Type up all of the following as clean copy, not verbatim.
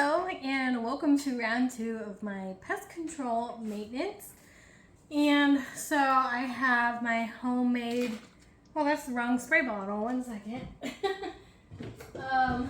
Hello and welcome to round 2 of my pest control maintenance. And so I have my homemade, well, that's the wrong spray bottle, 1 second. I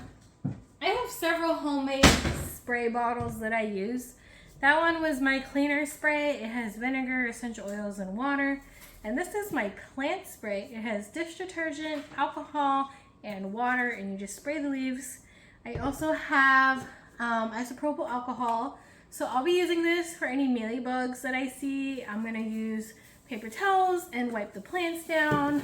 have several homemade spray bottles that I use. That one was my cleaner spray. It has vinegar, essential oils, and water. And this is my plant spray. It has dish detergent, alcohol, and water, and you just spray the leaves. I also have isopropyl alcohol, so I'll be using this for any mealybugs that I see. I'm going to use paper towels and wipe the plants down,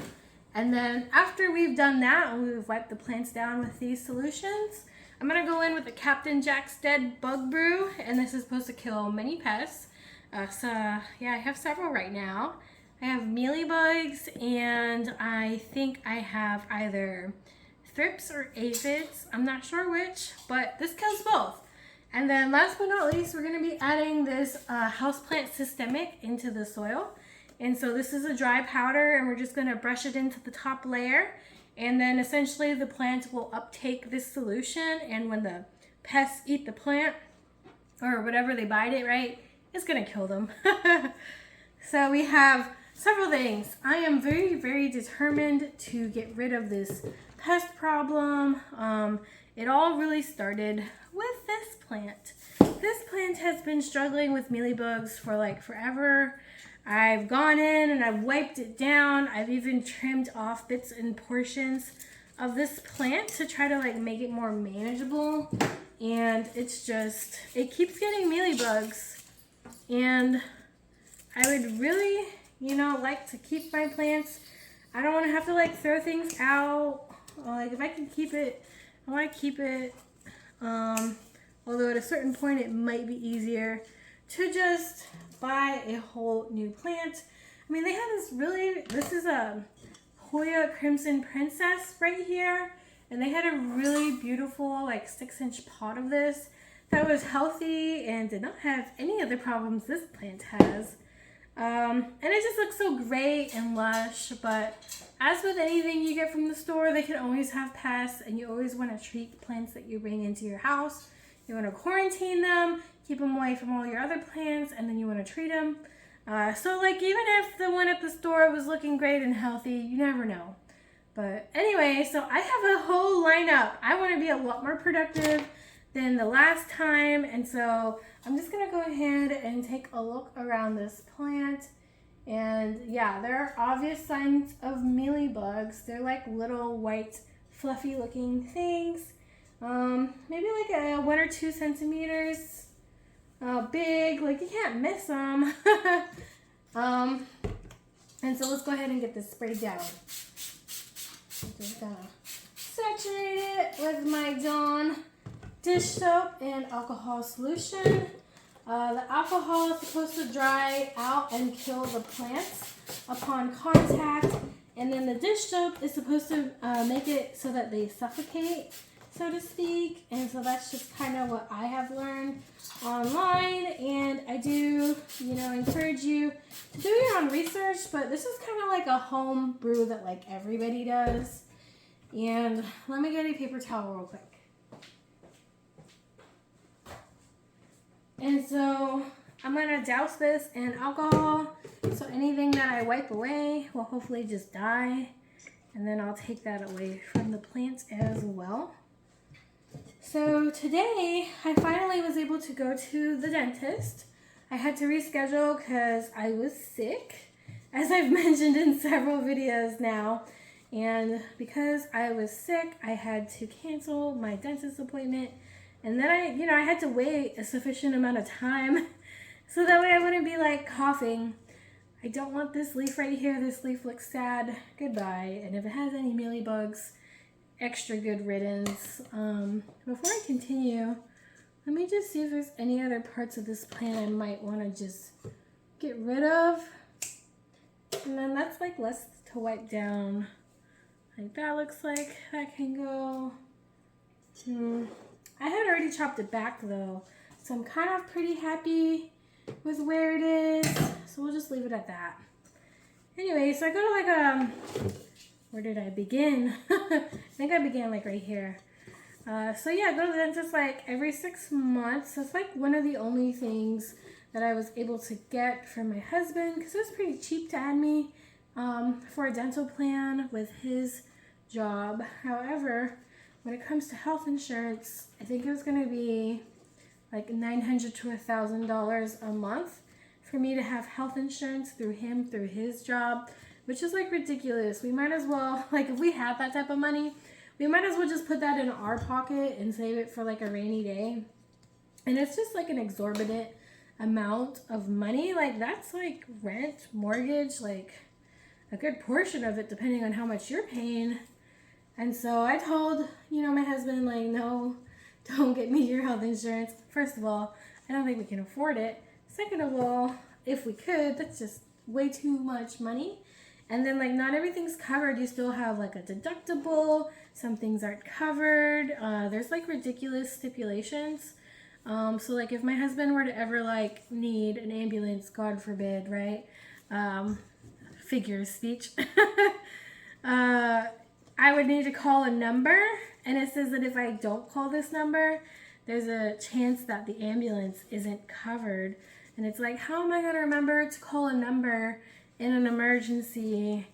and then after we've done that and we've wiped the plants down with these solutions, I'm going to go in with the Captain Jack's Dead Bug Brew, and this is supposed to kill many pests. So yeah, I have several right now. I have mealybugs, and I think I have either thrips or aphids. I'm not sure which, but this kills both. And then last but not least, we're going to be adding this houseplant systemic into the soil. And so this is a dry powder, and we're just going to brush it into the top layer. And then essentially the plant will uptake this solution, and when the pests eat the plant or whatever they bite it, right, it's going to kill them. So we have several things. I am very, very determined to get rid of this pest problem. It all really started with this plant. This plant has been struggling with mealybugs for like forever. I've gone in and I've wiped it down. I've even trimmed off bits and portions of this plant to try to like make it more manageable. And it's just, it keeps getting mealybugs. And I would really, like to keep my plants. I don't want to have to like throw things out. Like if I can keep it, I want to keep it. Although at a certain point it might be easier to just buy a whole new plant. I mean, they have this is a Hoya Crimson Princess right here, and they had a really beautiful like 6-inch pot of this that was healthy and did not have any of the problems this plant has. And it just looks so great and lush, but as with anything you get from the store, they can always have pests, and you always want to treat the plants that you bring into your house. You want to quarantine them, keep them away from all your other plants, and then you want to treat them. So like even if the one at the store was looking great and healthy, you never know. But anyway, so I have a whole lineup. I want to be a lot more productive than the last time, and so I'm just gonna go ahead and take a look around this plant. And yeah, there are obvious signs of mealybugs. They're like little white fluffy looking things, maybe like a 1 or 2 centimeters big, like you can't miss them. And so let's go ahead and get this sprayed down. I'm just gonna saturate it with my Dawn dish soap and alcohol solution. The alcohol is supposed to dry out and kill the plants upon contact, and then the dish soap is supposed to make it so that they suffocate, so to speak. And so that's just kind of what I have learned online, and I do, encourage you to do your own research, but this is kind of like a home brew that like everybody does. And let me get a paper towel real quick. And so I'm going to douse this in alcohol, so anything that I wipe away will hopefully just die, and then I'll take that away from the plants as well. So today I finally was able to go to the dentist. I had to reschedule because I was sick, as I've mentioned in several videos now. And because I was sick, I had to cancel my dentist appointment. And then I had to wait a sufficient amount of time so that way I wouldn't be like coughing. I don't want this leaf right here. This leaf looks sad. Goodbye. And if it has any mealybugs, extra good riddance. Before I continue, let me just see if there's any other parts of this plant I might want to just get rid of. And then that's like less to wipe down. Like that looks like that can go. I had already chopped it back though, so I'm kind of pretty happy with where it is, so we'll just leave it at that. Anyway, so I go to like where did I begin? I think I began like right here. So yeah, I go to the dentist like every 6 months. So it's like one of the only things that I was able to get from my husband because it was pretty cheap to add me for a dental plan with his job. However, when it comes to health insurance, I think it was going to be like $900 to $1,000 a month for me to have health insurance through him, through his job, which is like ridiculous. We might as well, like if we have that type of money, we might as well just put that in our pocket and save it for like a rainy day. And it's just like an exorbitant amount of money. Like that's like rent, mortgage, like a good portion of it depending on how much you're paying. And so I told, my husband, like, no, don't get me your health insurance. First of all, I don't think we can afford it. Second of all, if we could, that's just way too much money. And then, like, not everything's covered. You still have, like, a deductible. Some things aren't covered. There's, like, ridiculous stipulations. So, like, if my husband were to ever, like, need an ambulance, God forbid, right? Figure of speech. I would need to call a number, and it says that if I don't call this number, there's a chance that the ambulance isn't covered. And it's like, how am I going to remember to call a number in an emergency,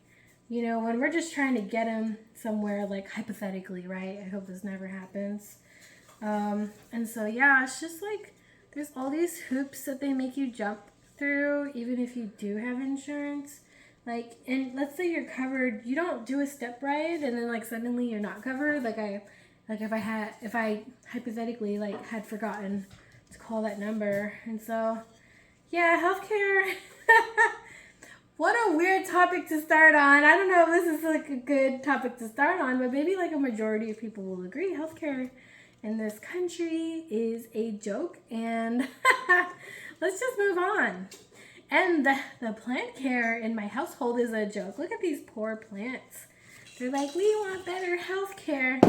when we're just trying to get him somewhere, like hypothetically, right? I hope this never happens. And so, yeah, it's just like there's all these hoops that they make you jump through, even if you do have insurance. Like, and let's say you're covered, you don't do a step ride, and then like suddenly you're not covered. If I hypothetically like had forgotten to call that number. And so, yeah, healthcare. What a weird topic to start on. I don't know if this is like a good topic to start on, but maybe like a majority of people will agree. Healthcare in this country is a joke, and let's just move on. And the plant care in my household is a joke. Look at these poor plants. They're like, we want better health care.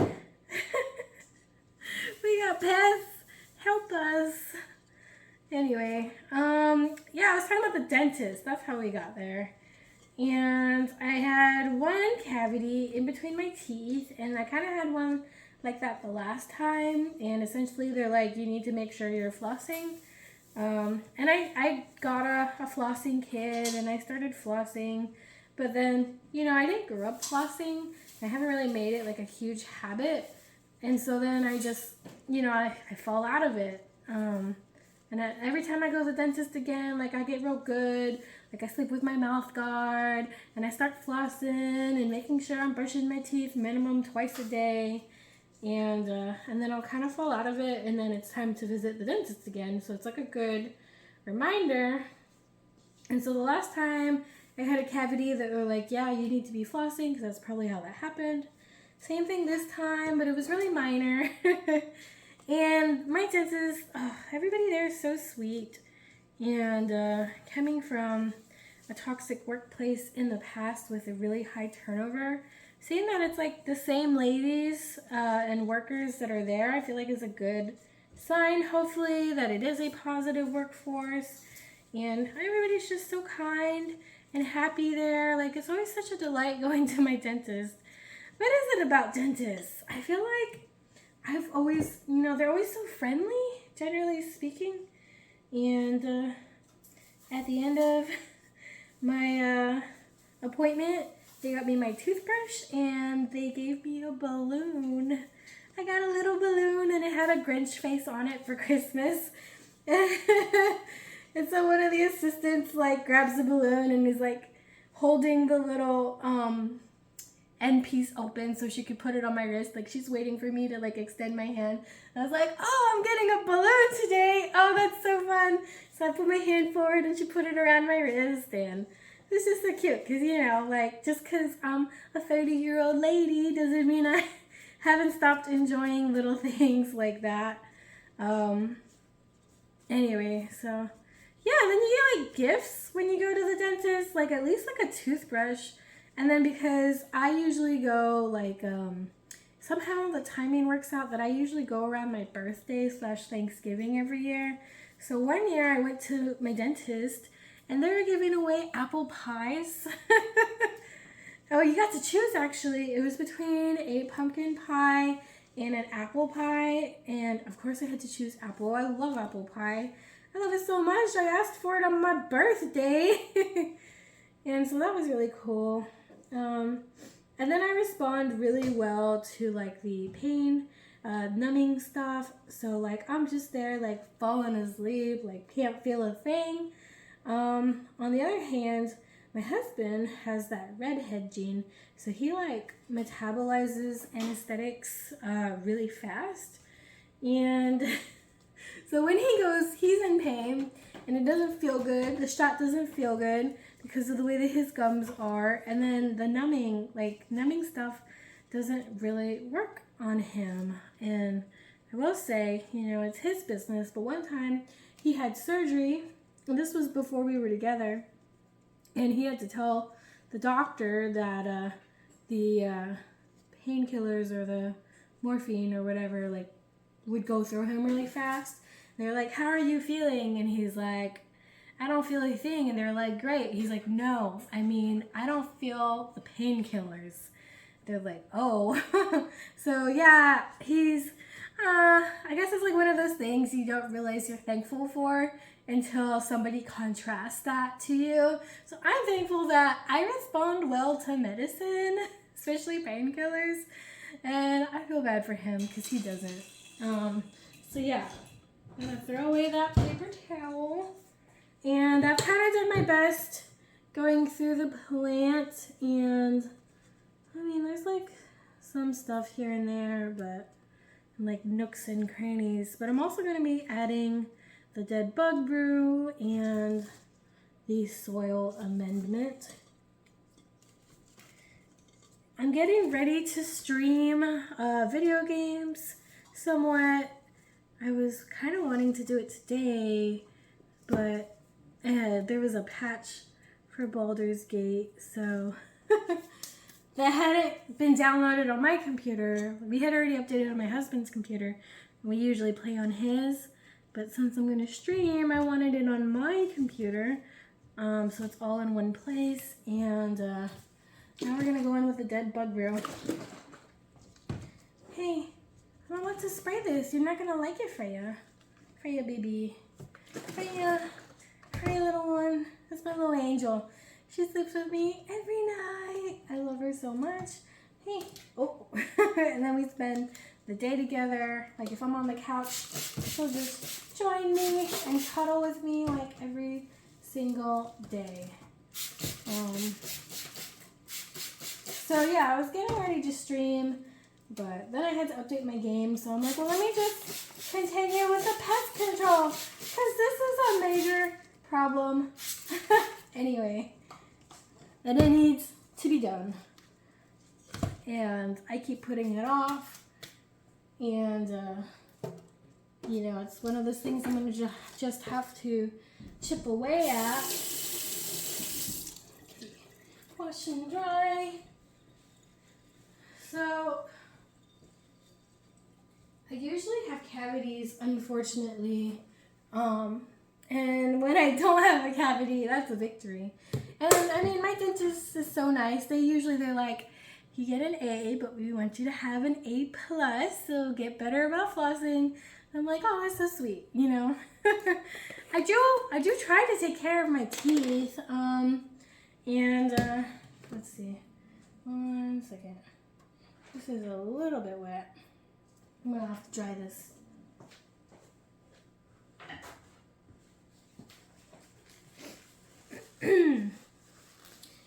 We got pests. Help us. Anyway, yeah, I was talking about the dentist. That's how we got there. And I had one cavity in between my teeth, and I kind of had one like that the last time. And essentially, they're like, you need to make sure you're flossing. And I got a flossing kit, and I started flossing, but then, I didn't grow up flossing. I haven't really made it like a huge habit, and so then I just, I fall out of it, and every time I go to the dentist again, like I get real good, like I sleep with my mouth guard, and I start flossing and making sure I'm brushing my teeth minimum twice a day. And then I'll kind of fall out of it, and then it's time to visit the dentist again. So it's like a good reminder. And so the last time I had a cavity that were like, yeah, you need to be flossing, because that's probably how that happened. Same thing this time, but it was really minor. And my dentist, everybody there is so sweet. And coming from a toxic workplace in the past with a really high turnover, seeing that it's like the same ladies and workers that are there, I feel like is a good sign, hopefully, that it is a positive workforce. And everybody's just so kind and happy there. Like, it's always such a delight going to my dentist. What is it about dentists? I feel like I've always, they're always so friendly, generally speaking. And at the end of my appointment, they got me my toothbrush, and they gave me a balloon. I got a little balloon, and it had a Grinch face on it for Christmas. And so one of the assistants, like, grabs the balloon and is, like, holding the little end piece open so she could put it on my wrist. Like, she's waiting for me to, like, extend my hand. I was like, oh, I'm getting a balloon today. Oh, that's so fun. So I put my hand forward, and she put it around my wrist, and this is so cute, because, like, just because I'm a 30-year-old lady doesn't mean I haven't stopped enjoying little things like that. Anyway, so, yeah, then you get, like, gifts when you go to the dentist, like, at least, like, a toothbrush. And then because I usually go, like, somehow the timing works out that I usually go around my birthday / Thanksgiving every year. So one year I went to my dentist, and they were giving away apple pies. Oh, you got to choose, actually. It was between a pumpkin pie and an apple pie. And of course I had to choose apple. I love apple pie. I love it so much. I asked for it on my birthday. And so that was really cool. And then I respond really well to like the pain, numbing stuff. So like I'm just there like falling asleep, like can't feel a thing. On the other hand, my husband has that redhead gene, so he like metabolizes anesthetics really fast. And so when he goes, he's in pain and it doesn't feel good. The shot doesn't feel good because of the way that his gums are. And then the numbing stuff doesn't really work on him. And I will say, you know, it's his business. But one time he had surgery, and this was before we were together. And he had to tell the doctor that the painkillers or the morphine or whatever, like, would go through him really fast. They're like, how are you feeling? And he's like, I don't feel a thing. And they're like, great. He's like, no, I mean, I don't feel the painkillers. They're like, oh. So yeah, he's, I guess it's like one of those things you don't realize you're thankful for until somebody contrasts that to you. So I'm thankful that I respond well to medicine, especially painkillers. And I feel bad for him because he doesn't. So yeah, I'm gonna throw away that paper towel. And I've kind of done my best going through the plant, and I mean, there's like some stuff here and there, but like nooks and crannies. But I'm also gonna be adding the dead Bug Brew and the soil amendment. I'm getting ready to stream video games somewhat. I was kind of wanting to do it today, but there was a patch for Baldur's Gate, so that hadn't been downloaded on my computer. We had already updated on my husband's computer. We usually play on his, but since I'm going to stream, I wanted it on my computer, so it's all in one place. And now we're going to go in with the dead Bug Brew. Hey, I don't want to spray this. You're not going to like it, Freya. Freya, baby. Freya, little one. That's my little angel. She sleeps with me every night. I love her so much. Hey, oh. And then we spend the day together. Like if I'm on the couch, she'll just join me and cuddle with me like every single day. So yeah, I was getting ready to stream, but then I had to update my game. So I'm like, well, let me just continue with the pest control because this is a major problem. Anyway, and it needs to be done. And I keep putting it off. And, you know, it's one of those things I'm going to just have to chip away at. Okay. Wash and dry. So, I usually have cavities, unfortunately. And when I don't have a cavity, that's a victory. And I mean, my dentist is so nice. They're like, you get an A, but we want you to have an A+, so get better about flossing. I'm like, oh, that's so sweet, you know. I do try to take care of my teeth. Let's see. 1 second. This is a little bit wet. I'm gonna have to dry this.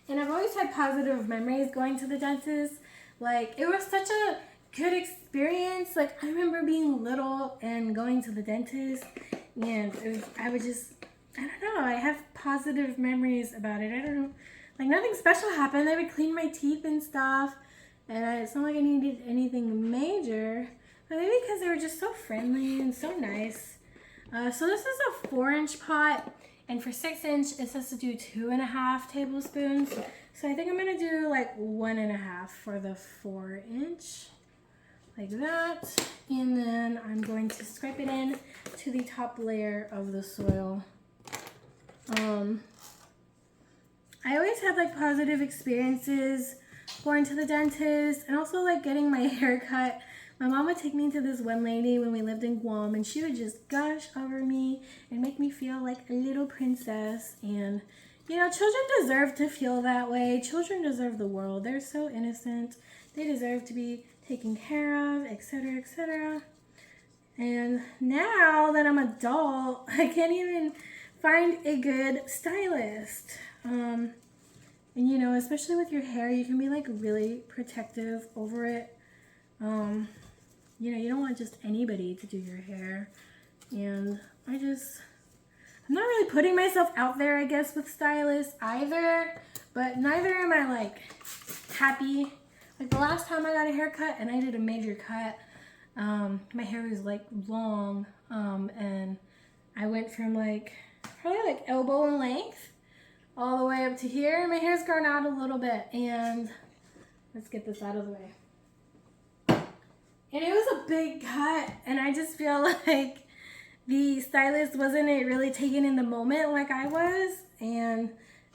And I've always had positive memories going to the dentist. Like, it was such a good experience. Like, I remember being little and going to the dentist, and I don't know, I have positive memories about it. I don't know, like, nothing special happened. They would clean my teeth and stuff, and it's not like I needed anything major, but maybe because they were just so friendly and so nice. So this is a 4-inch pot. And for 6-inch, it says to do 2.5 tablespoons. So I think I'm gonna do like 1.5 for the 4-inch, like that. And then I'm going to scrape it in to the top layer of the soil. I always had like positive experiences going to the dentist, and also like getting my hair cut My mom would take me to this one lady when we lived in Guam, and she would just gush over me and make me feel like a little princess. And, you know, children deserve to feel that way. Children deserve the world. They're so innocent. They deserve to be taken care of, etc., etc. And now that I'm an adult, I can't even find a good stylist. And, you know, especially with your hair, you can be like really protective over it. You know, you don't want just anybody to do your hair. And I'm not really putting myself out there, I guess, with stylists either. But neither am I, like, happy. Like, the last time I got a haircut, and I did a major cut, my hair was, like, long. And I went from, like, probably, like, elbow length all the way up to here. My hair's grown out a little bit. And let's get this out of the way. And it was a big cut, and I just feel like the stylist wasn't really taken in the moment like I was. And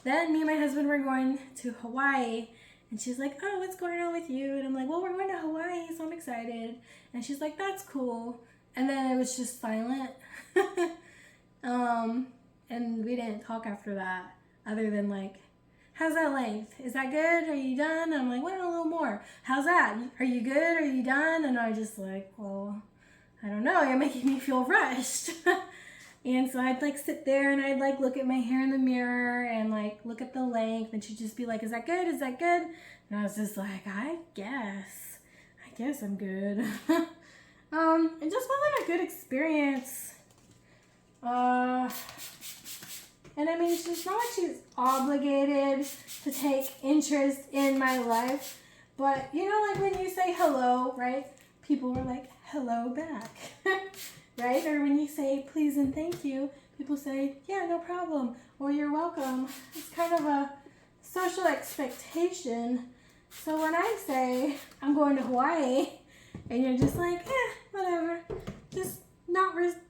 then me and my husband were going to Hawaii, and she's like, oh, what's going on with you? And I'm like, well, we're going to Hawaii, so I'm excited. And she's like, that's cool. And then it was just silent. And we didn't talk after that, other than like, how's that length? Is that good? Are you done? I'm like, well, a little more. How's that? Are you good? Are you done? And I just like, well, I don't know. You're making me feel rushed. And so I'd like sit there and I'd like look at my hair in the mirror and like look at the length, and she'd just be like, is that good? Is that good? And I was just like, I guess I'm good. It just wasn't a good experience. And I mean, it's not like she's obligated to take interest in my life. But, you know, like when you say hello, right? People are like, hello back, right? Or when you say please and thank you, people say, yeah, no problem, or you're welcome. It's kind of a social expectation. So when I say I'm going to Hawaii, and you're just like, whatever, just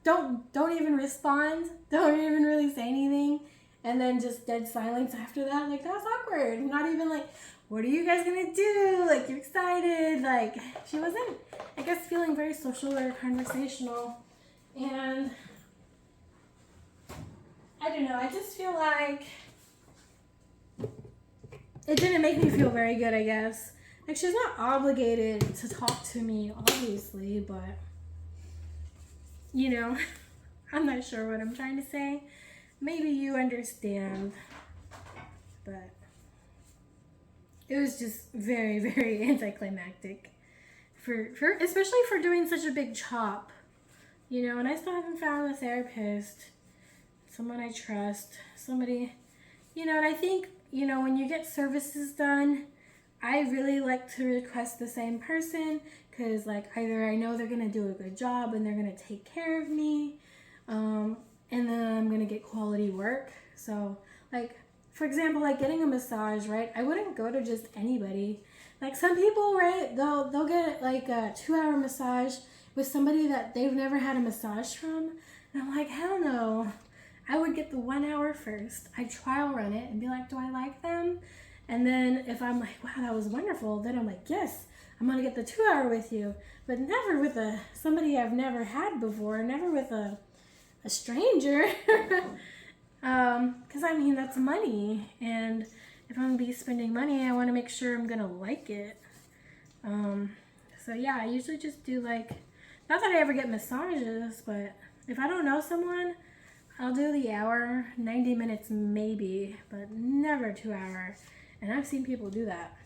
don't even respond, don't even really say anything, and then just dead silence after that, like that's awkward. Not even like, what are you guys gonna do? Like, you're excited. Like, she wasn't, I guess, feeling very social or conversational. And I don't know, I just feel like it didn't make me feel very good, I guess. Like, she's not obligated to talk to me, obviously, but, you know, I'm not sure what I'm trying to say. Maybe you understand, but it was just very, very anticlimactic, especially for doing such a big chop, you know. And I still haven't found a therapist, someone I trust, somebody, you know. And I think, you know, when you get services done, I really like to request the same person, because like either I know they're gonna do a good job and they're gonna take care of me, and then I'm gonna get quality work. So like, for example, like getting a massage, right? I wouldn't go to just anybody. Like some people, right? They'll get like a 2-hour massage with somebody that they've never had a massage from. And I'm like, hell no. I would get the 1 hour first. I'd trial run it and be like, do I like them? And then if I'm like, wow, that was wonderful, then I'm like, yes, I'm gonna get the 2-hour with you. But never with somebody I've never had before, never with a stranger. Because I mean, that's money, and if I'm gonna be spending money, I want to make sure I'm gonna like it. So yeah, I usually just do like, not that I ever get massages, but if I don't know someone, I'll do the hour, 90 minutes maybe, but never 2 hour. And I've seen people do that,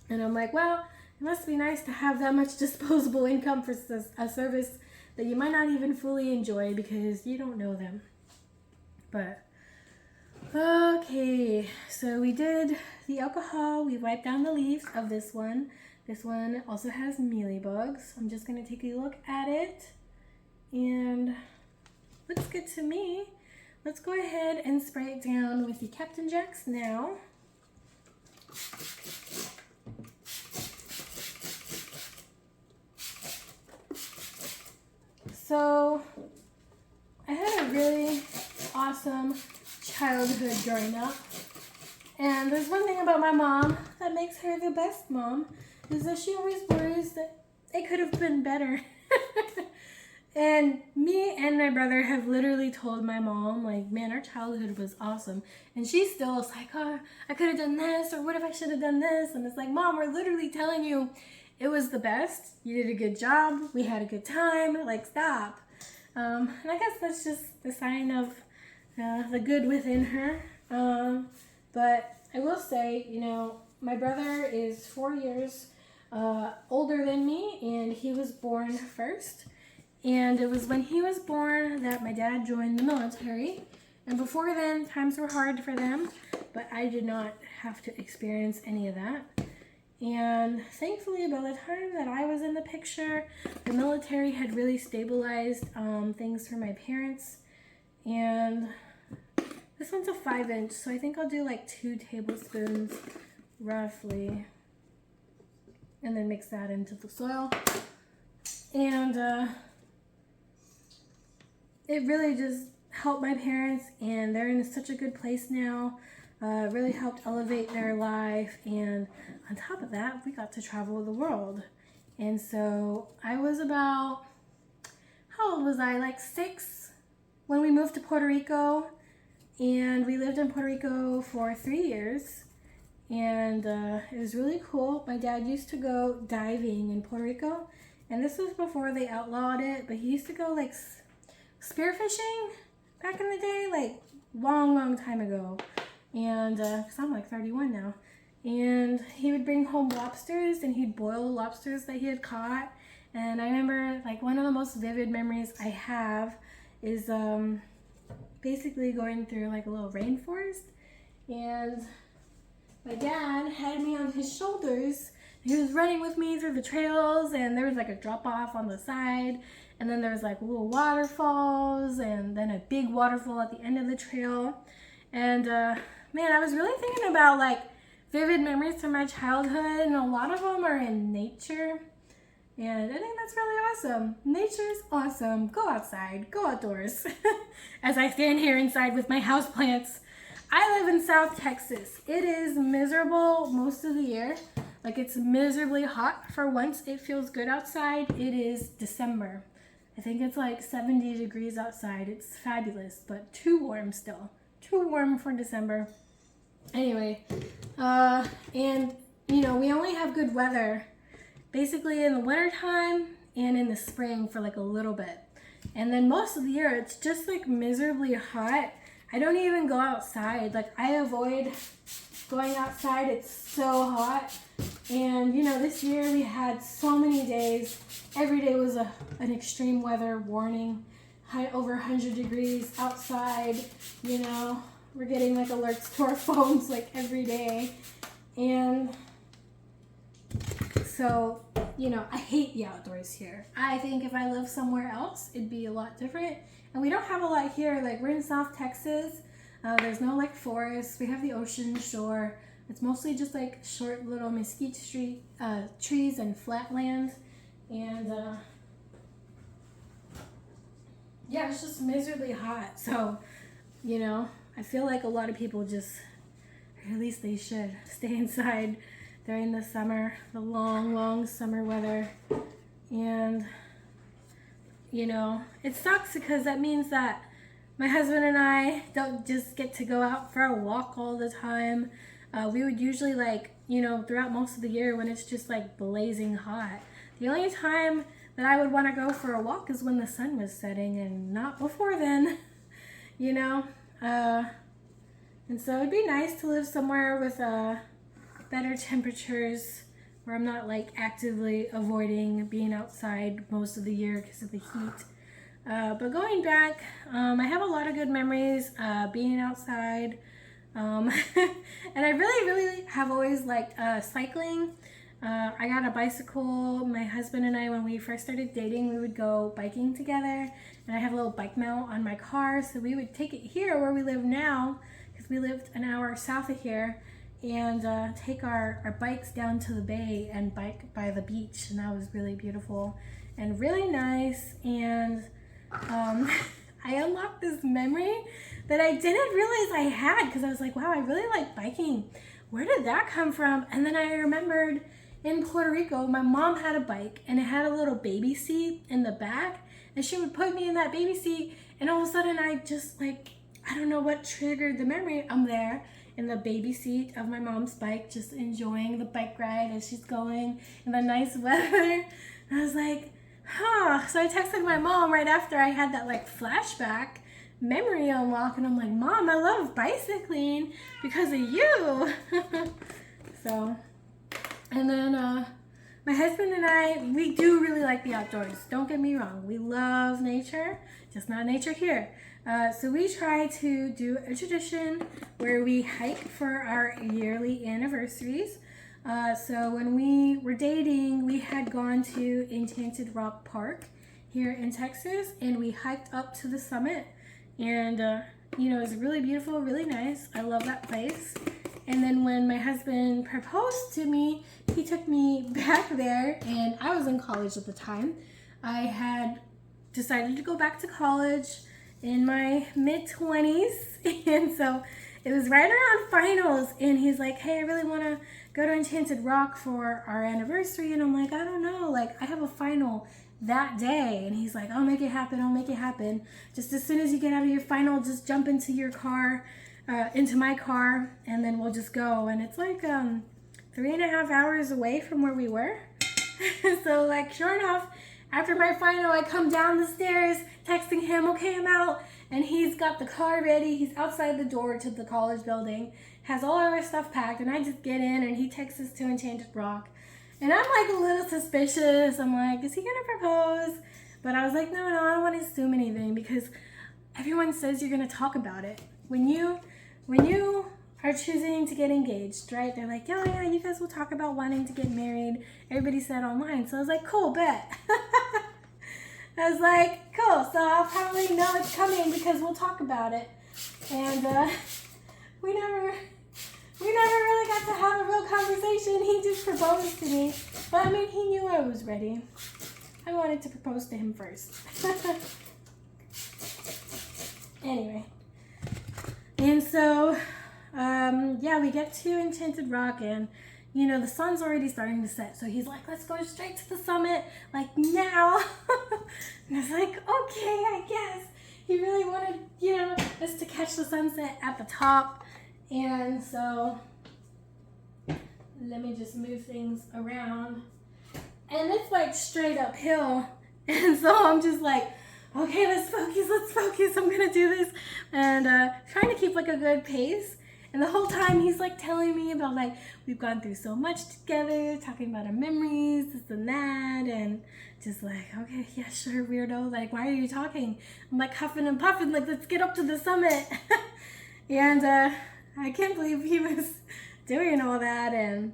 and I'm like, well, it must be nice to have that much disposable income for a service that you might not even fully enjoy because you don't know them. But okay, so we did the alcohol. We wiped down the leaves of this one. This one also has mealybugs. I'm just gonna take a look at it, and looks good to me. Let's go ahead and spray it down with the Captain Jacks now. So I had a really awesome childhood growing up, and there's one thing about my mom that makes her the best mom, is that she always worries that it could have been better. And me and my brother have literally told my mom, like, man, our childhood was awesome. And she still is like, oh, I could have done this, or what if I should have done this? And it's like, Mom, we're literally telling you it was the best. You did a good job. We had a good time. Like, stop. And I guess that's just the sign of the good within her. But I will say, you know, my brother is 4 years older than me, and he was born first. And it was when he was born that my dad joined the military. And before then, times were hard for them, but I did not have to experience any of that. And thankfully, by the time that I was in the picture, the military had really stabilized things for my parents. And this one's a 5-inch, so I think I'll do like 2 tablespoons roughly. And then mix that into the soil. And it really just helped my parents, and they're in such a good place now. Really helped elevate their life, and on top of that, we got to travel the world. And so I was about, how old was I? Like 6 when we moved to Puerto Rico, and we lived in Puerto Rico for 3 years, and it was really cool. My dad used to go diving in Puerto Rico, and this was before they outlawed it, but he used to go like spearfishing back in the day, like long time ago. And because I'm like 31 now, and he would bring home lobsters, and he'd boil the lobsters that he had caught. And I remember, like, one of the most vivid memories I have is basically going through like a little rainforest, and my dad had me on his shoulders. He was running with me through the trails, and there was like a drop off on the side, and then there was like little waterfalls, and then a big waterfall at the end of the trail. And man, I was really thinking about like vivid memories from my childhood, and a lot of them are in nature. And I think that's really awesome. Nature's awesome. Go outside, go outdoors. As I stand here inside with my houseplants. I live in South Texas. It is miserable most of the year. Like, it's miserably hot. For once it feels good outside. It is December. I think it's like 70 degrees outside. It's fabulous, but too warm still. Too warm for December. Anyway, and you know, we only have good weather basically in the wintertime and in the spring for like a little bit. And then most of the year it's just like miserably hot. I don't even go outside. Like, I avoid going outside. It's so hot. And you know, this year we had so many days. Every day was an extreme weather warning. Over 100 degrees outside. You know, we're getting like alerts to our phones like every day. And so, you know, I hate the outdoors here. I think if I lived somewhere else, it'd be a lot different. And we don't have a lot here. Like, we're in South Texas. There's no like forests. We have the ocean shore. It's mostly just like short little mesquite trees and flat land. And yeah, it's just miserably hot. So, you know, I feel like a lot of people just, or at least they should, stay inside during the summer, the long summer weather. And you know, it sucks because that means that my husband and I don't just get to go out for a walk all the time. We would usually, like, you know, throughout most of the year when it's just like blazing hot. The only time that I would want to go for a walk is when the sun was setting, and not before then, you know. And so it'd be nice to live somewhere with better temperatures, where I'm not like actively avoiding being outside most of the year because of the heat. But going back, I have a lot of good memories being outside. And I really have always liked cycling. I got a bicycle. My husband and I, when we first started dating, we would go biking together. And I have a little bike mount on my car, so we would take it here where we live now, because we lived an hour south of here, and take our bikes down to the bay and bike by the beach. And that was really beautiful and really nice. And I unlocked this memory that I didn't realize I had, because I was like, wow, I really like biking. Where did that come from? And then I remembered, in Puerto Rico, my mom had a bike and it had a little baby seat in the back, and she would put me in that baby seat, and all of a sudden I just like, I don't know what triggered the memory. I'm there in the baby seat of my mom's bike, just enjoying the bike ride as she's going in the nice weather. And I was like, huh. So I texted my mom right after I had that like flashback memory unlock, and I'm like, Mom, I love bicycling because of you. So, and then my husband and I, we do really like the outdoors. Don't get me wrong. We love nature, just not nature here. So we try to do a tradition where we hike for our yearly anniversaries. So when we were dating, we had gone to Enchanted Rock Park here in Texas, and we hiked up to the summit. And, you know, it was really beautiful, really nice. I love that place. And then when my husband proposed to me, he took me back there, and I was in college at the time. I had decided to go back to college in my mid-20s, and so it was right around finals, and he's like, hey, I really want to go to Enchanted Rock for our anniversary. And I'm like, I don't know, like, I have a final that day. And he's like, I'll make it happen, I'll make it happen. Just as soon as you get out of your final, just jump into your car, into my car, and then we'll just go. And it's like 3.5 hours away from where we were. So like, sure enough, after my final, I come down the stairs texting him, okay, I'm out. And he's got the car ready. He's outside the door to the college building, has all our stuff packed, and I just get in, and he takes us to Enchanted Rock. And I'm like a little suspicious. I'm like, is he gonna propose? But I was like, no, I don't want to assume anything, because everyone says you're gonna talk about it. When you are choosing to get engaged, right? They're like, oh yeah, you guys will talk about wanting to get married. Everybody said online. So I was like, cool, bet. I was like, cool, so I'll probably know it's coming because we'll talk about it. And we never really got to have a real conversation. He just proposed to me. But I mean, he knew I was ready. I wanted to propose to him first. Anyway. And so, yeah, we get to Enchanted Rock, and you know, the sun's already starting to set. So he's like, let's go straight to the summit, like now. And I was like, okay, I guess. He really wanted, you know, us to catch the sunset at the top. And so, let me just move things around. And it's like straight uphill. And so I'm just like, okay, let's focus. I'm gonna do this. And trying to keep like a good pace. And the whole time he's like telling me about like, we've gone through so much together, talking about our memories, this and that, and just like, okay, yeah, sure, weirdo. Like, why are you talking? I'm like huffing and puffing, like, let's get up to the summit. And I can't believe he was doing all that. And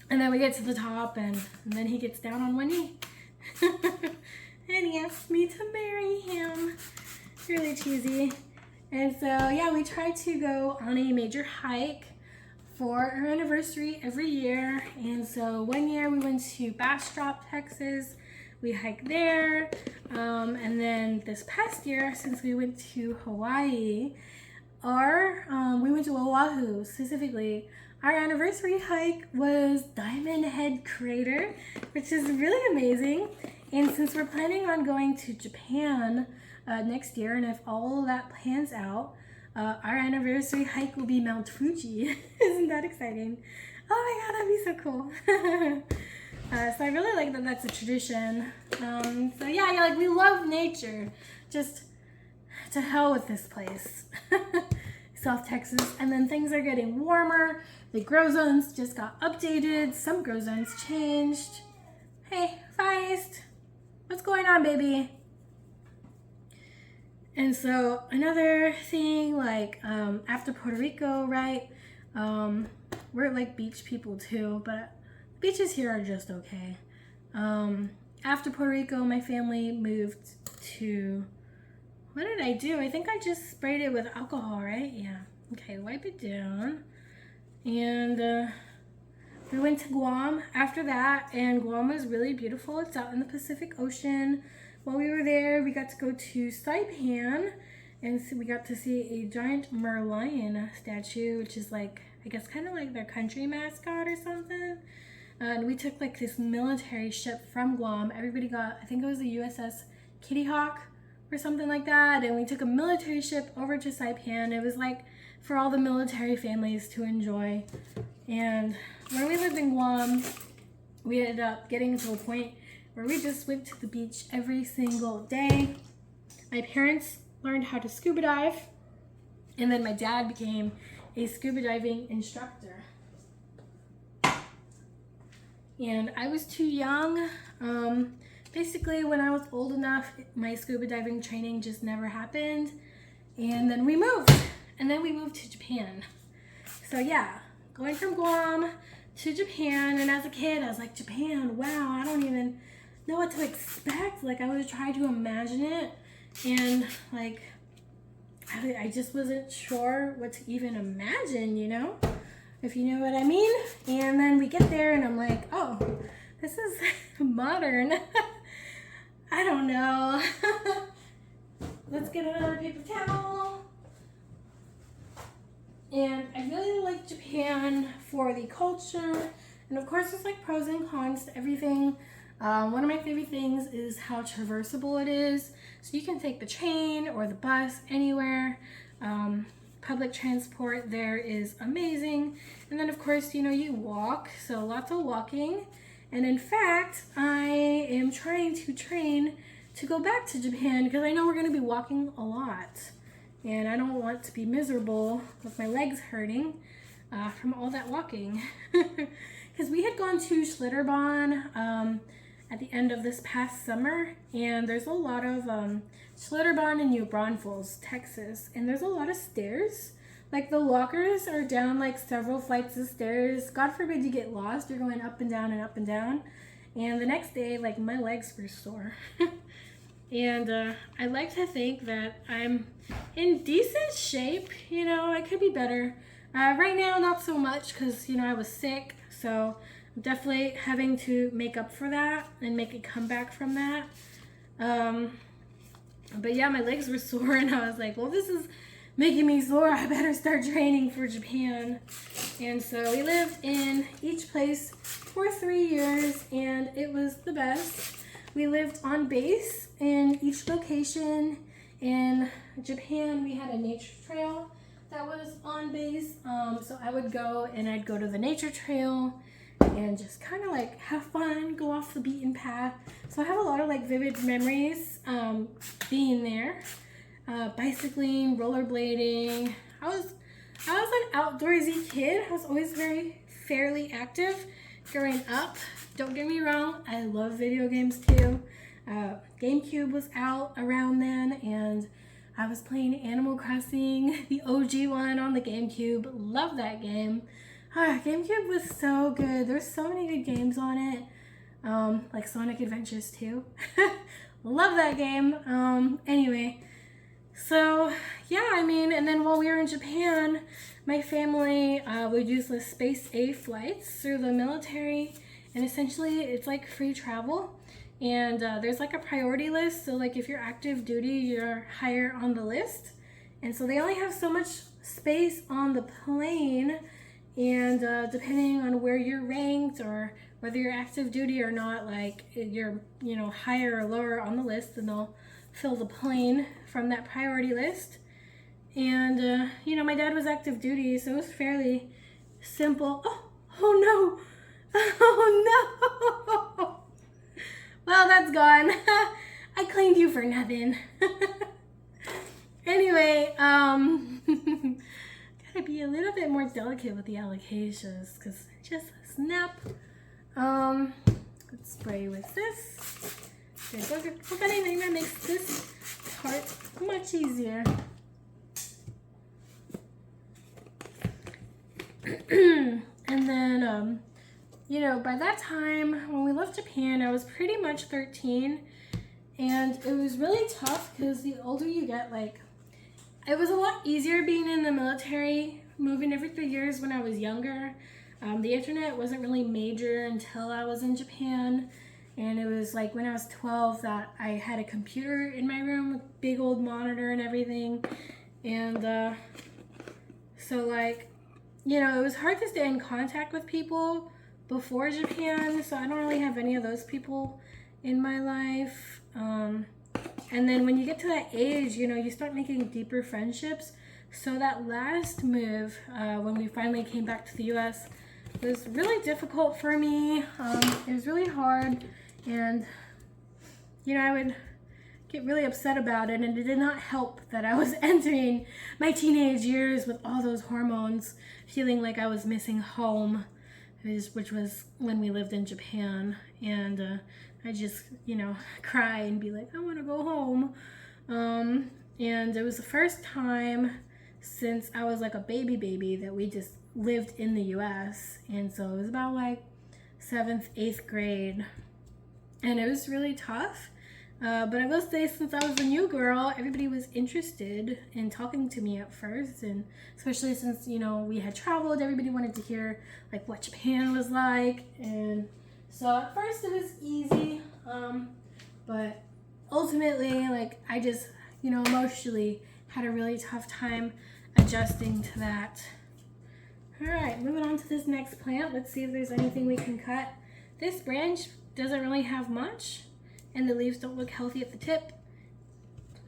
then we get to the top, and then he gets down on one knee. And he asked me to marry him. Really cheesy. And so, yeah, we try to go on a major hike for our anniversary every year. And so one year we went to Bastrop, Texas. We hiked there. And then this past year, since we went to Hawaii, we went to Oahu specifically. Our anniversary hike was Diamond Head Crater, which is really amazing. And since we're planning on going to Japan next year, and if all of that plans out, our anniversary hike will be Mount Fuji. Isn't that exciting? Oh my god, that'd be so cool. So I really like that that's a tradition. So yeah, like, we love nature. Just to hell with this place. South Texas. And then things are getting warmer. The grow zones just got updated. Some grow zones changed. Hey, Feist. What's going on, baby? And so another thing, like, after Puerto Rico, right? We're like beach people too, but beaches here are just okay. After Puerto Rico, my family moved to, what did I do? I think I just sprayed it with alcohol, right? Yeah. Okay, wipe it down. And we went to Guam after that, and Guam was really beautiful. It's out in the Pacific Ocean. While we were there, we got to go to Saipan, and so we got to see a giant merlion statue, which is like, I guess, kind of like their country mascot or something. and we took like this military ship from Guam. Everybody got, I think it was the USS Kitty Hawk or something like that, and we took a military ship over to Saipan. It was like for all the military families to enjoy. And when we lived in Guam, we ended up getting to a point where we just went to the beach every single day. My parents learned how to scuba dive, and then my dad became a scuba diving instructor. And I was too young. Basically, when I was old enough, my scuba diving training just never happened. And then we moved. And then we moved to Japan. So yeah, going from Guam to Japan. And as a kid, I was like, Japan, wow, I don't even know what to expect. Like, I would try to imagine it. And like, I just wasn't sure what to even imagine, you know? If you know what I mean. And then we get there and I'm like, oh, this is modern. I don't know. Let's get another paper towel. And I really like Japan for the culture. And of course there's like pros and cons to everything. One of my favorite things is how traversable it is. So you can take the train or the bus anywhere. Public transport there is amazing. And then of course, you know, you walk, so lots of walking. And in fact, I am trying to train to go back to Japan because I know we're going to be walking a lot. And I don't want to be miserable with my legs hurting from all that walking. Because we had gone to Schlitterbahn at the end of this past summer, and there's a lot of Schlitterbahn in New Braunfels, Texas, and there's a lot of stairs. Like the lockers are down like several flights of stairs. God forbid you get lost. You're going up and down and up and down. And the next day, like my legs were sore. And I like to think that I'm in decent shape. You know, I could be better. Right now, not so much because, you know, I was sick. So I'm definitely having to make up for that and make a comeback from that. But yeah, my legs were sore and I was like, well, this is making me sore. I better start training for Japan. And so we lived in each place for 3 years and it was the best. We lived on base in each location. In Japan, we had a nature trail that was on base. So I would go and I'd go to the nature trail and just kind of like have fun, go off the beaten path. So I have a lot of like vivid memories being there. Bicycling, rollerblading. I was an outdoorsy kid. I was always fairly active growing up. Don't get me wrong, I love video games too. GameCube was out around then and I was playing Animal Crossing, the OG one on the GameCube. Love that game. GameCube was so good. There's so many good games on it. Like Sonic Adventures 2. Love that game. Anyway, so yeah, I mean, and then while we were in Japan, my family would use the Space A flights through the military, and essentially it's like free travel. And there's like a priority list, so like if you're active duty, you're higher on the list. And so they only have so much space on the plane, and depending on where you're ranked or whether you're active duty or not, like you're, you know, higher or lower on the list, then they'll fill the plane from that priority list. And you know, my dad was active duty, so it was fairly simple. Oh no, oh no. Well, that's gone. I claimed you for nothing. Anyway, gotta be a little bit more delicate with the allocations because just snap. Let's spray with this. Hope anything that makes this part much easier. And then, you know, by that time, when we left Japan, I was pretty much 13. And it was really tough because the older you get, like, it was a lot easier being in the military, moving every 3 years when I was younger. The internet wasn't really major until I was in Japan. And it was like when I was 12 that I had a computer in my room with big old monitor and everything. And so like, you know, it was hard to stay in contact with people, before Japan, so I don't really have any of those people in my life. And then when you get to that age, you know, you start making deeper friendships. So that last move, when we finally came back to the US, was really difficult for me. It was really hard, and you know, I would get really upset about it, and it did not help that I was entering my teenage years with all those hormones, feeling like I was missing home, which was when we lived in Japan. And I just, you know, cry and be like, I want to go home. And it was the first time since I was like a baby that we just lived in the US. And so it was about like 7th, 8th grade, and it was really tough. But I will say, since I was a new girl, everybody was interested in talking to me at first, and especially since, you know, we had traveled, everybody wanted to hear like what Japan was like. And so at first it was easy, but ultimately, like, I just, you know, emotionally had a really tough time adjusting to that. All right, moving on to this next plant. Let's see if there's anything we can cut. This branch doesn't really have much, and the leaves don't look healthy at the tip.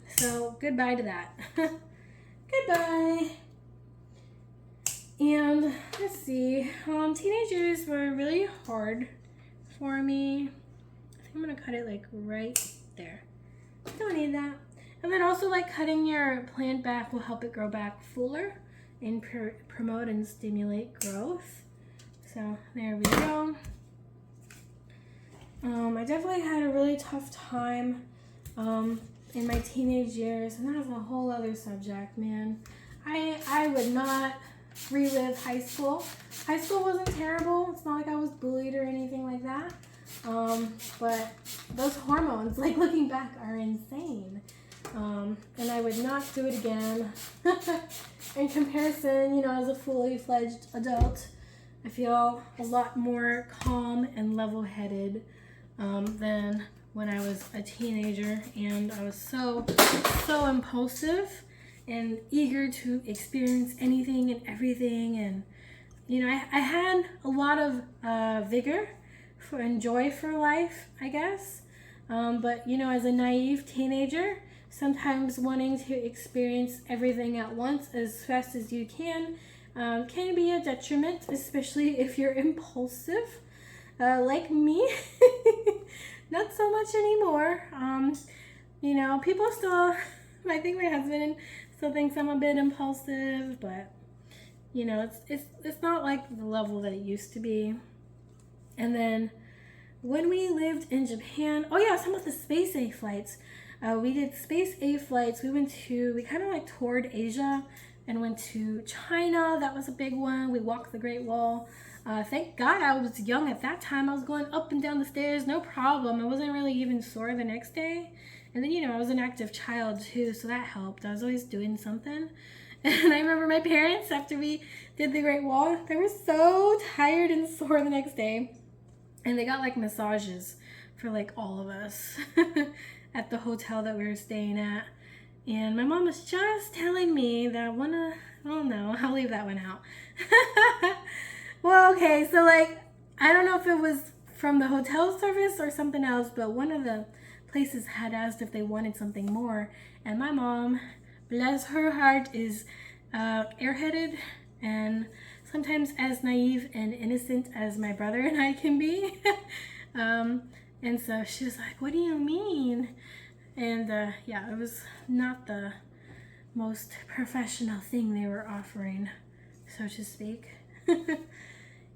So goodbye to that. Goodbye. And let's see, teenage years were really hard for me. I think I'm gonna cut it like right there. Don't need that. And then also, like, cutting your plant back will help it grow back fuller and promote and stimulate growth. So there we go. I definitely had a really tough time in my teenage years, and that's a whole other subject, man. I would not relive high school. High school wasn't terrible. It's not like I was bullied or anything like that. But those hormones, like, looking back, are insane. And I would not do it again. In comparison, you know, as a fully fledged adult, I feel a lot more calm and level-headed than when I was a teenager, and I was so impulsive and eager to experience anything and everything. And you know, I had a lot of vigor and joy for life, I guess, but you know, as a naive teenager, sometimes wanting to experience everything at once as fast as you can be a detriment, especially if you're impulsive. Like me. Not so much anymore. You know, people still, I think my husband still thinks I'm a bit impulsive, but you know, it's not like the level that it used to be. And then when we lived in Japan, oh yeah, some of the Space A flights. We did Space A flights. We kind of like toured Asia and went to China. That was a big one. We walked the Great Wall. Thank God I was young at that time. I was going up and down the stairs, no problem. I wasn't really even sore the next day. And then, you know, I was an active child too, so that helped. I was always doing something. And I remember my parents, after we did the Great Wall, they were so tired and sore the next day. And they got like massages for like all of us at the hotel that we were staying at. And my mom was just telling me that oh no, I'll leave that one out. Well, okay, so like, I don't know if it was from the hotel service or something else, but one of the places had asked if they wanted something more. And my mom, bless her heart, is airheaded and sometimes as naive and innocent as my brother and I can be. And so she was like, what do you mean? And yeah, it was not the most professional thing they were offering, so to speak.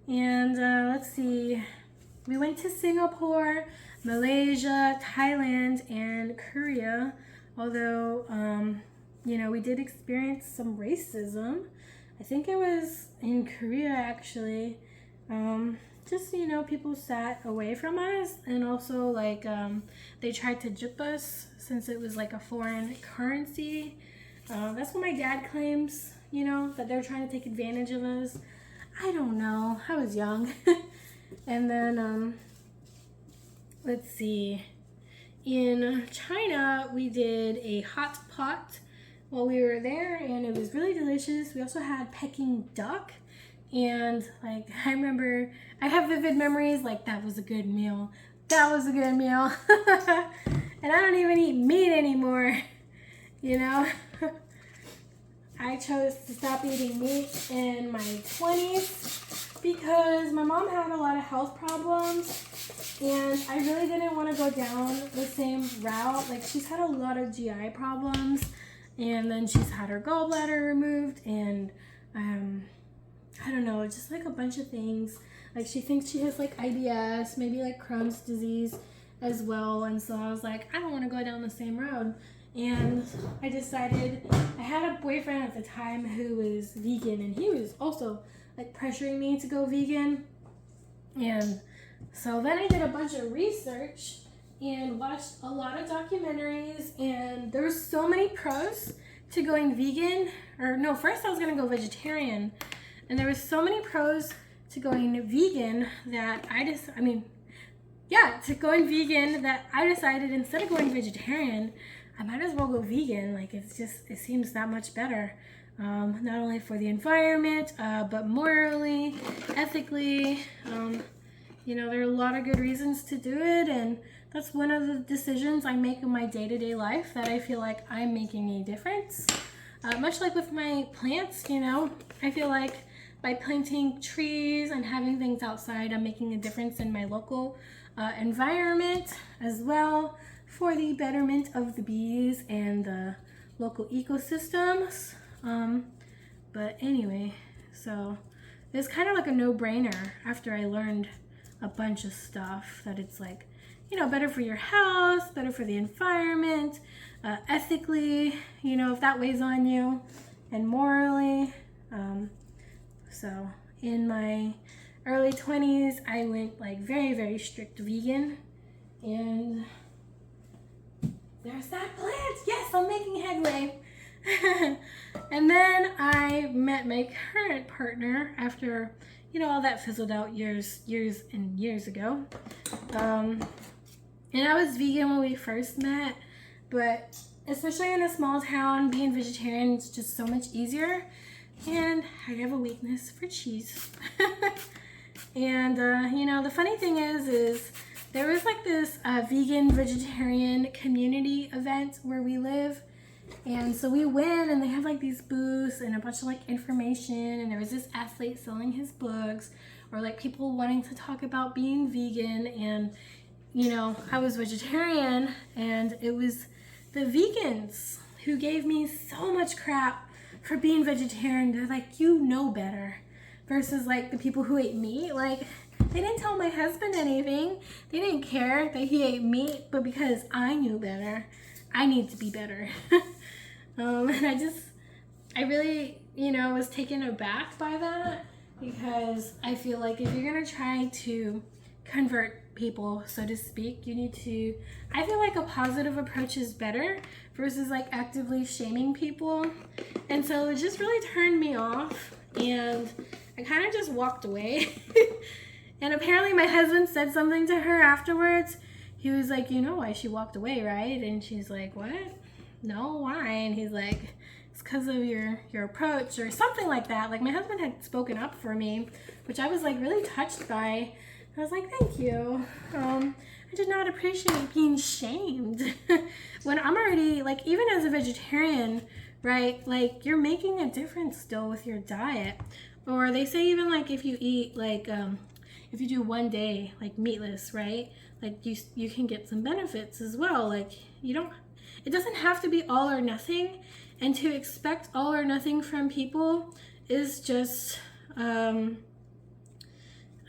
And let's see, we went to Singapore, Malaysia, Thailand, and Korea. Although, you know, we did experience some racism. I think it was in Korea, actually. Just, you know, people sat away from us, and also like they tried to jupe us since it was like a foreign currency. That's what my dad claims, you know, that they're trying to take advantage of us. I don't know. I was young. And then, let's see. In China, we did a hot pot while we were there, and it was really delicious. We also had Peking duck, And like, I remember, I have vivid memories like, that was a good meal. That was a good meal. And I don't even eat meat anymore, you know? I chose to stop eating meat in my 20s because my mom had a lot of health problems and I really didn't want to go down the same route. Like, she's had a lot of GI problems and then she's had her gallbladder removed and I don't know, just like a bunch of things. Like, she thinks she has like IBS, maybe like Crohn's disease as well. And so I was like, I don't want to go down the same road. And I decided, I had a boyfriend at the time who was vegan and he was also like pressuring me to go vegan. And so then I did a bunch of research and watched a lot of documentaries, and there were so many pros to going vegan. Or no, first I was gonna go vegetarian. And there was so many pros to going vegan that to going vegan that I decided instead of going vegetarian, I might as well go vegan. Like, it seems that much better. Not only for the environment, but morally, ethically. You know, there are a lot of good reasons to do it, and that's one of the decisions I make in my day-to-day life that I feel like I'm making a difference. Much like with my plants, you know, I feel like by planting trees and having things outside, I'm making a difference in my local environment as well for the betterment of the bees and the local ecosystems. But anyway, so it was kind of like a no-brainer after I learned a bunch of stuff that it's like, you know, better for your health, better for the environment, ethically, you know, if that weighs on you, and morally. So in my early 20s, I went like very, very strict vegan, and there's that plant. Yes, I'm making headway. And then I met my current partner after, you know, all that fizzled out years and years ago. And I was vegan when we first met, but especially in a small town, being vegetarian is just so much easier. And I have a weakness for cheese. And, you know, the funny thing is there was like this vegan vegetarian community event where we live. And so we went, and they had like these booths and a bunch of like information, and there was this athlete selling his books, or like people wanting to talk about being vegan. And, you know, I was vegetarian, and it was the vegans who gave me so much crap for being vegetarian. They're like, you know better, versus like the people who ate meat. Like, they didn't tell my husband anything. They didn't care that he ate meat, but because I knew better, I need to be better. And I really, you know, was taken aback by that, because I feel like if you're going to try to convert people, so to speak, you need to, I feel like a positive approach is better versus like actively shaming people. And so it just really turned me off, and I kind of just walked away. And apparently my husband said something to her afterwards. He was like, you know why she walked away, right? And she's like, what? No, why? And he's like, it's because of your approach or something like that. Like, my husband had spoken up for me, which I was like really touched by. I was like, thank you. I did not appreciate being shamed when I'm already, like, even as a vegetarian, right? Like, you're making a difference still with your diet. Or they say even like if you eat like, if you do one day like meatless, right? Like you can get some benefits as well. Like, it doesn't have to be all or nothing. And to expect all or nothing from people is just, I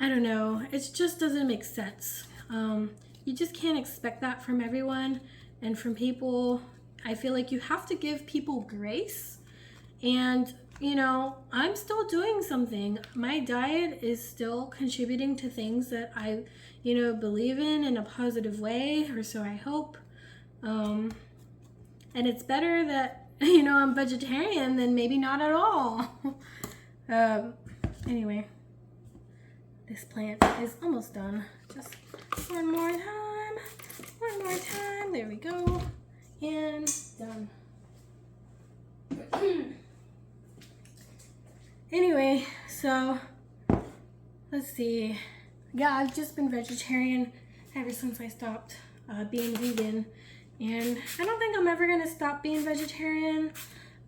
don't know, it just doesn't make sense. You just can't expect that from everyone and from people. I feel like you have to give people grace. And, you know, I'm still doing something. My diet is still contributing to things that I, you know, believe in a positive way, or so I hope. And it's better that, you know, I'm vegetarian than maybe not at all. Anyway, this plant is almost done. Just one more time. There we go. And done. Anyway, so let's see. Yeah, I've just been vegetarian ever since I stopped being vegan. And I don't think I'm ever gonna stop being vegetarian.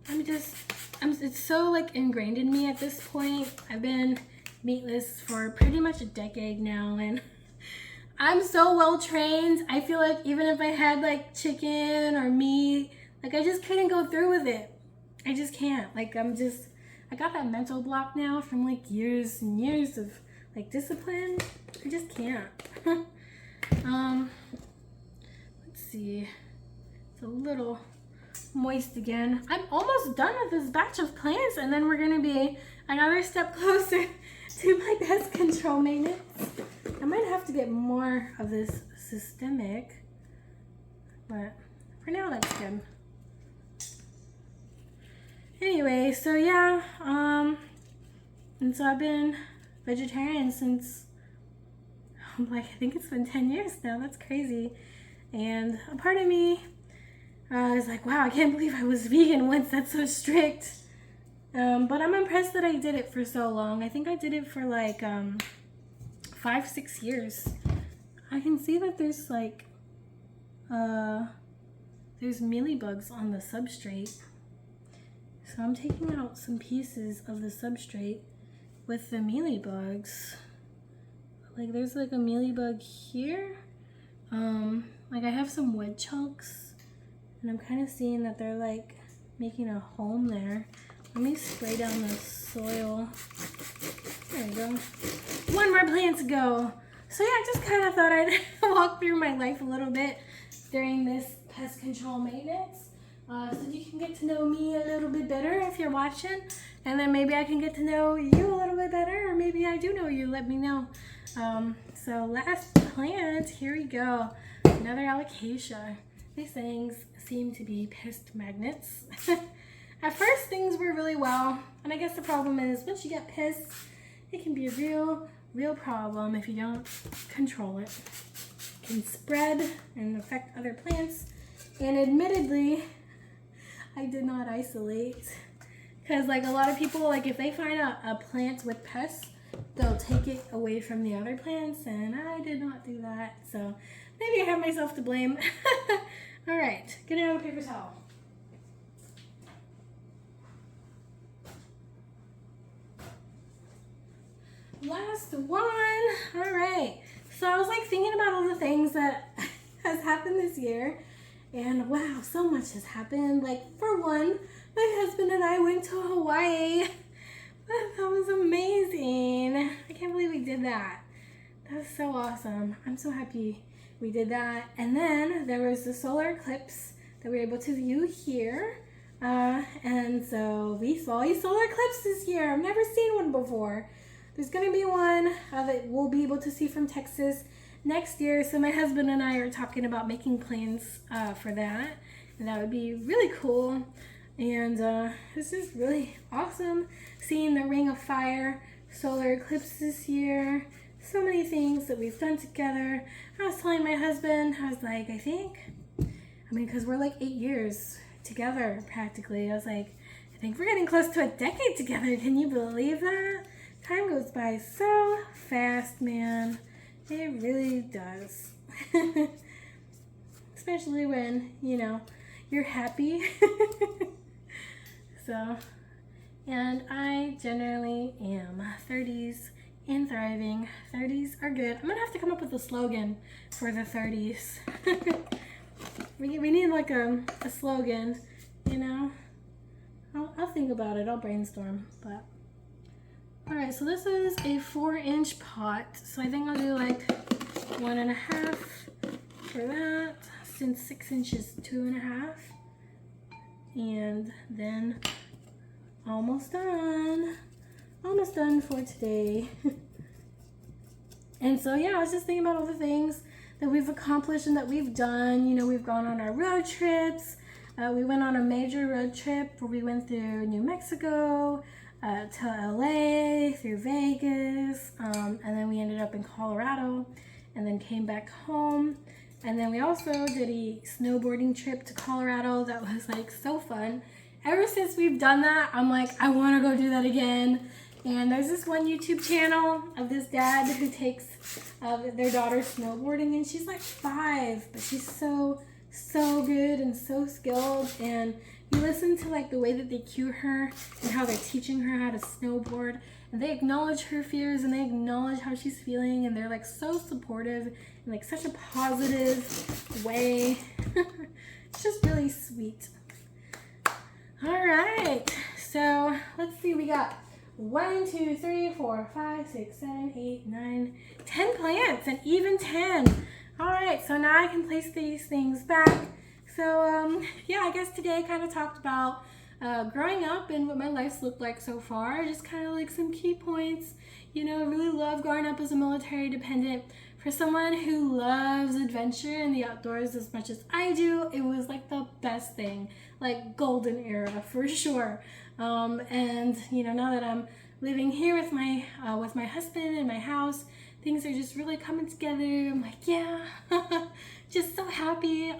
It's so like ingrained in me at this point. I've been meatless for pretty much a decade now, and I'm so well trained. I feel like even if I had like chicken or meat, like I just couldn't go through with it. I just can't. Like I got that mental block now from like years and years of like discipline. I just can't. Let's see. It's a little moist again. I'm almost done with this batch of plants, and then we're gonna be another step closer to my pest control maintenance. I might have to get more of this systemic, but for now that's good. Anyway, so yeah, and so I've been vegetarian since, I think it's been 10 years now. That's crazy. And a part of me is like, wow, I can't believe I was vegan once. That's so strict. But I'm impressed that I did it for so long. I think I did it for like 5-6 years. I can see that there's like there's mealybugs on the substrate. So I'm taking out some pieces of the substrate with the mealybugs. Like there's like a mealybug here. Like I have some wood chunks, and I'm kind of seeing that they're like making a home there. Let me spray down the soil. There we go. One more plant to go. So yeah, I just kind of thought I'd walk through my life a little bit during this pest control maintenance. So you can get to know me a little bit better if you're watching. And then maybe I can get to know you a little bit better, or maybe I do know you, let me know. So last plant, here we go. Another alocasia. These things seem to be pest magnets. At first things were really well, and I guess the problem is once you get pests, it can be a real problem if you don't control it. It can spread and affect other plants, and admittedly, I did not isolate, because like a lot of people, like if they find a plant with pests, they'll take it away from the other plants, and I did not do that, so maybe I have myself to blame. All right, get out a paper towel. Last one. All right, so I was like thinking about all the things that has happened this year, and wow, so much has happened. Like for one, my husband and I went to Hawaii. That was amazing. I can't believe we did that. That was so awesome. I'm so happy we did that. And then there was the solar eclipse that we were able to view here. And so we saw a solar eclipse this year. I've never seen one before. There's going to be one that we'll be able to see from Texas next year. So my husband and I are talking about making plans for that. And that would be really cool. And this is really awesome, seeing the Ring of Fire solar eclipse this year. So many things that we've done together. I was telling my husband, I was like, because we're like 8 years together practically. I was like, I think we're getting close to a decade together. Can you believe that? Time goes by so fast, man. It really does. Especially when, you're happy. So, and I generally am 30s and thriving. 30s are good. I'm gonna have to come up with a slogan for the 30s. we need like a slogan, I'll think about it. I'll brainstorm. But all right, so this is a 4-inch pot. So I think I'll do like 1.5 for that, since 6 inches 2.5. And then almost done for today. And so yeah, I was just thinking about all the things that we've accomplished and that we've done. We've gone on our road trips. We went on a major road trip where we went through New Mexico to LA, through Vegas, and then we ended up in Colorado and then came back home. And then we also did a snowboarding trip to Colorado that was like so fun. ever since we've done that, I'm like, I want to go do that again. And there's this one YouTube channel of this dad who takes their daughter snowboarding, and she's like 5, but she's so good and so skilled. And you listen to like the way that they cue her and how they're teaching her how to snowboard, and they acknowledge her fears and they acknowledge how she's feeling, and they're like so supportive in like such a positive way. It's just really sweet. All right, so let's see, we got 1, 2, 3, 4, 5, 6, 7, 8, 9, 10 plants, and even 10. All right, so now I can place these things back. So yeah, I guess today I kind of talked about growing up and what my life's looked like so far. Just kind of like some key points. You know, I really love growing up as a military dependent. For someone who loves adventure and the outdoors as much as I do, it was like the best thing, like golden era for sure. And you know, now that I'm living here with my husband in my house, things are just really coming together. I'm like, yeah, just so happy.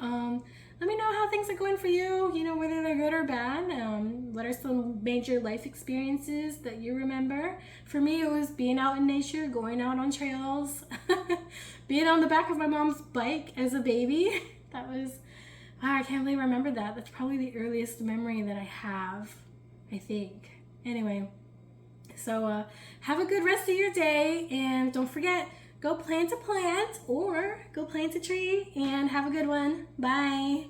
Let me know how things are going for you, you know, whether they're good or bad. What are some major life experiences that you remember? For me, it was being out in nature, going out on trails, being on the back of my mom's bike as a baby. That was, wow, I can't believe I remember that. That's probably the earliest memory that I have, I think. Anyway, so have a good rest of your day, and don't forget, go plant a plant or go plant a tree, and have a good one. Bye.